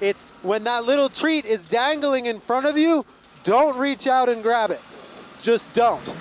It's when that little treat is dangling in front of you, don't reach out and grab it. Just don't.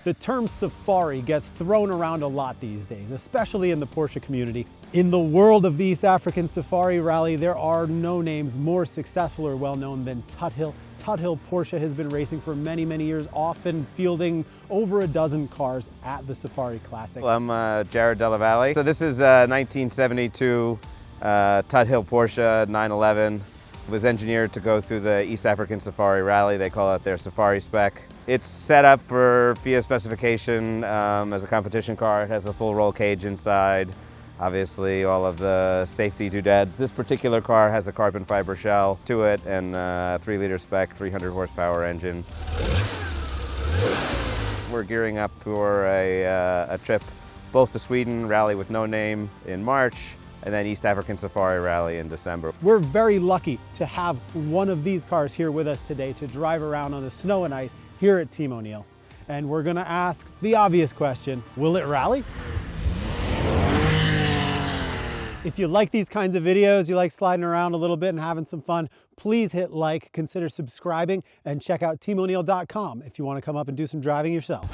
The term safari gets thrown around a lot these days, especially in the Porsche community. In the world of the East African Safari Rally, there are no names more successful or well-known than Tuthill. Tuthill Porsche has been racing for many, many years, often fielding over a dozen cars at the Safari Classic. Well, I'm Jared Della Valle. So this is a 1972 Tuthill Porsche 911. It was engineered to go through the East African Safari Rally. They call it their Safari spec. It's set up for FIA specification as a competition car. It has a full roll cage inside. Obviously, all of the safety doodads. This particular car has a carbon fiber shell to it and a 3-liter spec, 300 horsepower engine. We're gearing up for a trip both to Sweden, rally with no name in March, and then East African Safari Rally in December. We're very lucky to have one of these cars here with us today to drive around on the snow and ice here at Team O'Neill. And we're gonna ask the obvious question, will it rally? If you like these kinds of videos, you like sliding around a little bit and having some fun, please hit like, consider subscribing, and check out teamoneil.com if you want to come up and do some driving yourself.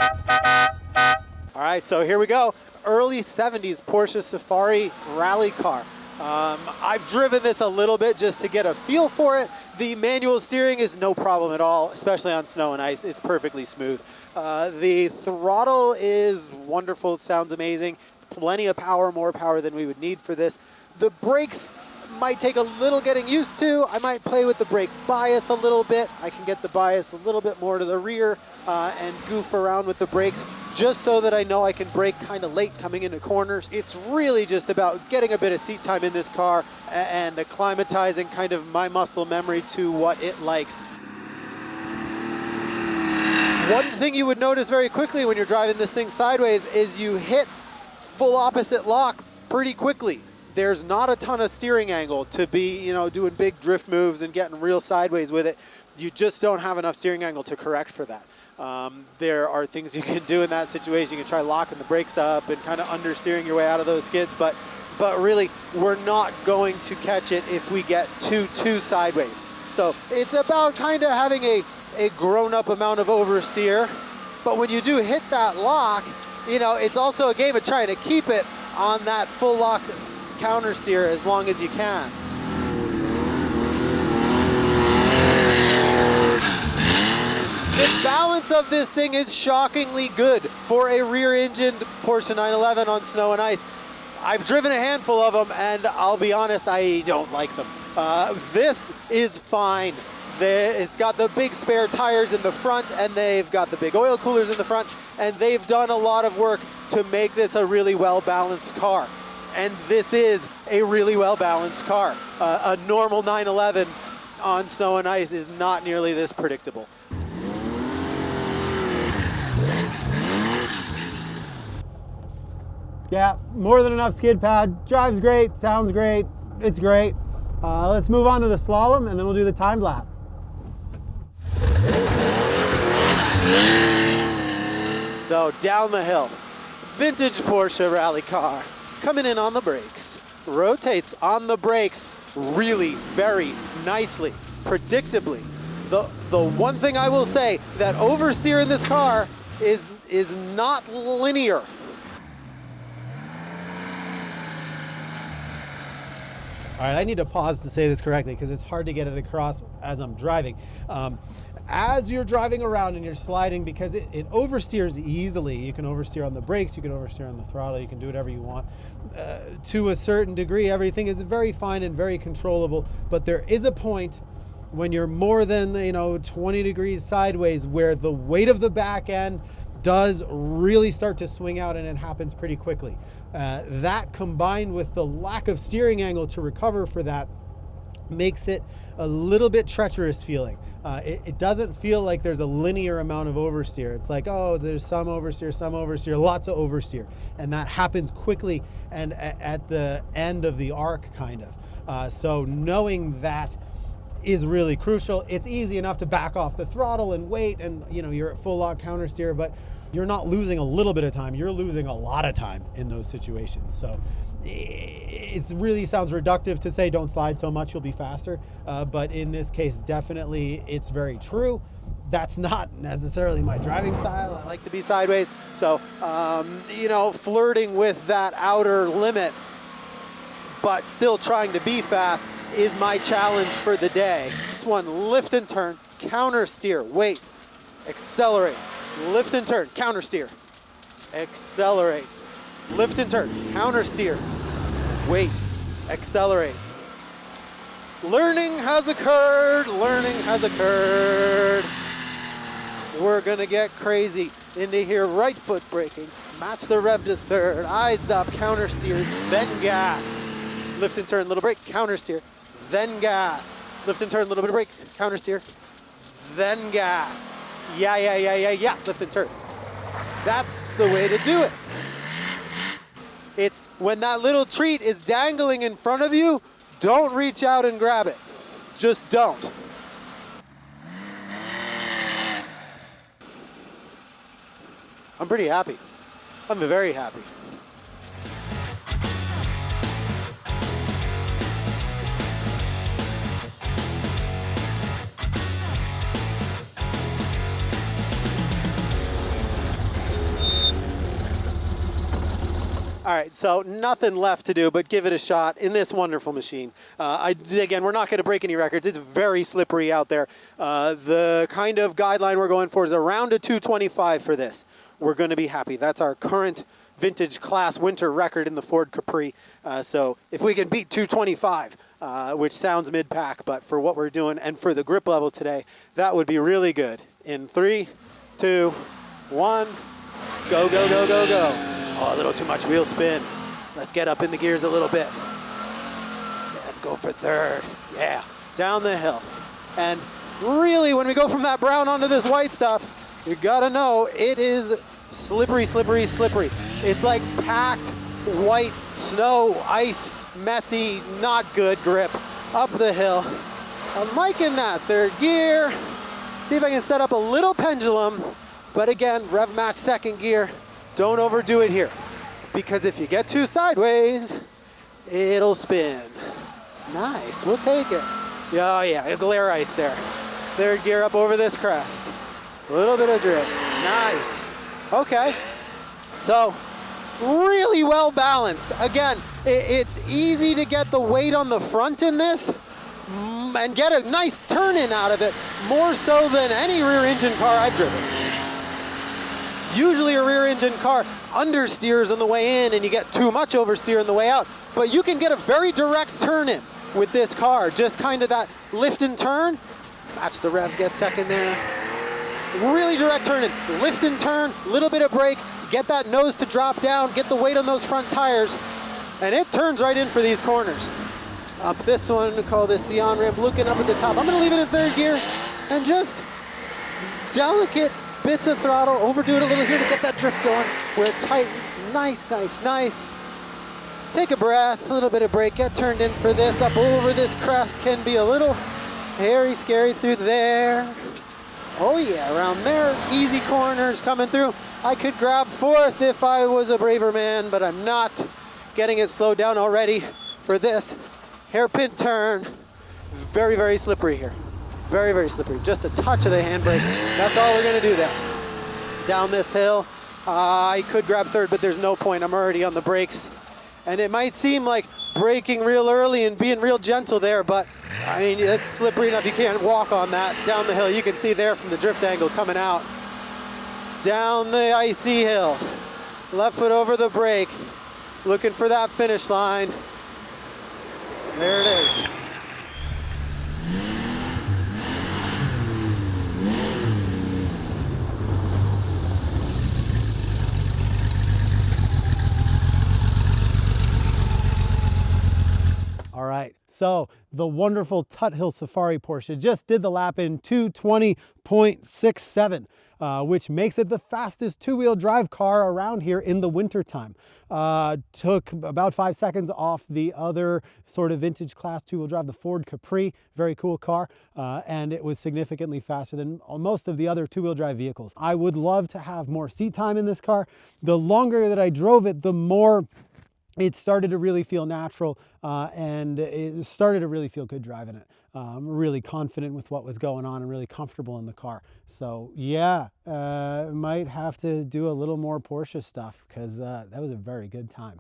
All right, so here we go. Early 70s Porsche Safari rally car. I've driven this a little bit just to get a feel for it. The manual steering is no problem at all, especially on snow and ice. It's perfectly smooth. The throttle is wonderful. It sounds amazing. Plenty of power, more power than we would need for this. The brakes might take a little getting used to. I might play with the brake bias a little bit. I can get the bias a little bit more to the rear and goof around with the brakes just so that I know I can brake kind of late coming into corners. It's really just about getting a bit of seat time in this car and acclimatizing kind of my muscle memory to what it likes. One thing you would notice very quickly when you're driving this thing sideways is you hit full opposite lock pretty quickly. There's not a ton of steering angle to be, you know, doing big drift moves and getting real sideways with it. You just don't have enough steering angle to correct for that. There are things you can do in that situation. You can try locking the brakes up and kind of understeering your way out of those skids, but really we're not going to catch it if we get too sideways. So it's about kind of having a grown-up amount of oversteer, but when you do hit that lock, you know, it's also a game of trying to keep it on that full lock counter steer as long as you can. The balance of this thing is shockingly good for a rear-engined Porsche 911 on snow and ice. I've driven a handful of them, and I'll be honest, I don't like them. This is fine. It's got the big spare tires in the front, and they've got the big oil coolers in the front, and they've done a lot of work to make this a really well-balanced car. And this is a really well-balanced car. A normal 911 on snow and ice is not nearly this predictable. Yeah, more than enough skid pad. Drives great, sounds great, it's great. Let's move on to the slalom, and then we'll do the timed lap. So down the hill, vintage Porsche rally car, coming in on the brakes, rotates on the brakes really very nicely, predictably. The one thing I will say, that oversteer in this car is not linear. All right, I need to pause to say this correctly because it's hard to get it across as I'm driving. As you're driving around and you're sliding, because it oversteers easily. You can oversteer on the brakes, you can oversteer on the throttle, you can do whatever you want. To a certain degree, everything is very fine and very controllable, but there is a point when you're more than 20 degrees sideways where the weight of the back end does really start to swing out, and it happens pretty quickly. That combined with the lack of steering angle to recover for that makes it a little bit treacherous feeling. It doesn't feel like there's a linear amount of oversteer. It's like, oh, there's some oversteer, lots of oversteer. And that happens quickly and at the end of the arc, kind of. So knowing that is really crucial. It's easy enough to back off the throttle and wait, and you're at full lock counter steer, but you're not losing a little bit of time, you're losing a lot of time in those situations. So it really sounds reductive to say don't slide so much, you'll be faster. But in this case, definitely it's very true. That's not necessarily my driving style. I like to be sideways. So, you know, flirting with that outer limit, but still trying to be fast is my challenge for the day. This one, lift and turn, counter steer, wait, accelerate, lift and turn, counter steer, accelerate, lift and turn, counter steer, wait, accelerate. Learning has occurred, learning has occurred. We're gonna get crazy into here, right foot braking, match the rev to third, eyes up, counter steer, then gas. Lift and turn, little brake, counter steer, then gas. Lift and turn, little bit of brake, counter steer, then gas. Yeah, lift and turn. That's the way to do it. It's when that little treat is dangling in front of you, don't reach out and grab it. Just don't. I'm pretty happy. I'm very happy. All right, so nothing left to do but give it a shot in this wonderful machine. Again, we're not going to break any records. It's very slippery out there. The kind of guideline we're going for is around a 225 for this. We're going to be happy. That's our current vintage class winter record in the Ford Capri. So if we can beat 225, which sounds mid-pack, but for what we're doing and for the grip level today, that would be really good. In 3, 2, 1, go, go, go, go, go. Oh, a little too much wheel spin. Let's get up in the gears a little bit. And go for third. Yeah, down the hill. And really, when we go from that brown onto this white stuff, you gotta know it is slippery, slippery, slippery. It's like packed white snow, ice, messy, not good grip up the hill. I'm liking that third gear. See if I can set up a little pendulum, but again, rev match second gear. Don't overdo it here, because if you get too sideways, it'll spin. Nice, we'll take it. Oh yeah, glare ice there. Third gear up over this crest. A little bit of drift, nice. Okay, so really well balanced. Again, it's easy to get the weight on the front in this and get a nice turn in out of it, more so than any rear engine car I've driven. Usually a rear engine car understeers on the way in and you get too much oversteer on the way out, but you can get a very direct turn in with this car, just kind of that lift and turn, match the revs, get second there, really direct turn in, lift and turn, little bit of brake, get that nose to drop down, get the weight on those front tires, and it turns right in for these corners. Up this one, we call this the on-ramp, looking up at the top. I'm gonna leave it in third gear and just delicate bits of throttle, overdo it a little here to get that drift going, where it tightens, nice, nice, nice. Take a breath, a little bit of brake, get turned in for this, up over this crest, can be a little hairy, scary through there. Oh yeah, around there, easy corners coming through. I could grab fourth if I was a braver man, but I'm not. Getting it slowed down already for this hairpin turn. Very, very slippery here. Very, very slippery. Just a touch of the handbrake. That's all we're gonna do there. Down this hill, I could grab third, but there's no point. I'm already on the brakes. And it might seem like braking real early and being real gentle there, but I mean, it's slippery enough you can't walk on that. Down the hill, you can see there from the drift angle coming out. Down the icy hill. Left foot over the brake. Looking for that finish line. There it is. All right, so the wonderful Tuthill Safari Porsche just did the lap in 2:20.67. which makes it the fastest two-wheel drive car around here in the wintertime. Took about 5 seconds off the other sort of vintage class two-wheel drive, the Ford Capri, very cool car, and it was significantly faster than most of the other two-wheel drive vehicles. I would love to have more seat time in this car. The longer that I drove it, the more it started to really feel natural, and it started to really feel good driving it. Really confident with what was going on and really comfortable in the car. So yeah, might have to do a little more Porsche stuff, because that was a very good time.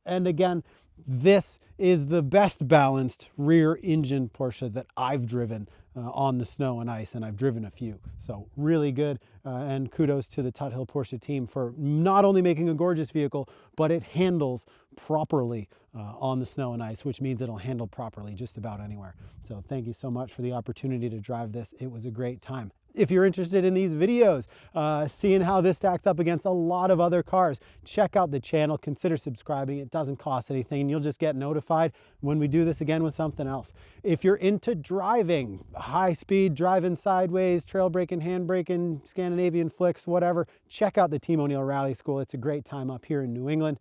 And again, this is the best balanced rear engine Porsche that I've driven on the snow and ice, and I've driven a few. So really good, and kudos to the Tuthill Porsche team for not only making a gorgeous vehicle, but it handles properly on the snow and ice, which means it'll handle properly just about anywhere. So thank you so much for the opportunity to drive this. It was a great time. If you're interested in these videos, seeing how this stacks up against a lot of other cars, check out the channel, consider subscribing. It doesn't cost anything, and you'll just get notified when we do this again with something else. If you're into driving, high speed, driving sideways, trail braking, hand braking, Scandinavian flicks, whatever, check out the Team O'Neill Rally School. It's a great time up here in New England.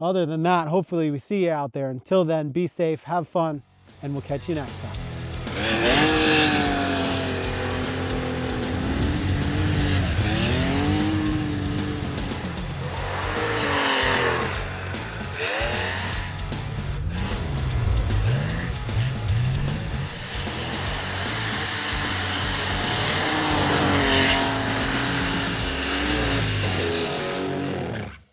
Other than that, hopefully we see you out there. Until then, be safe, have fun, and we'll catch you next time.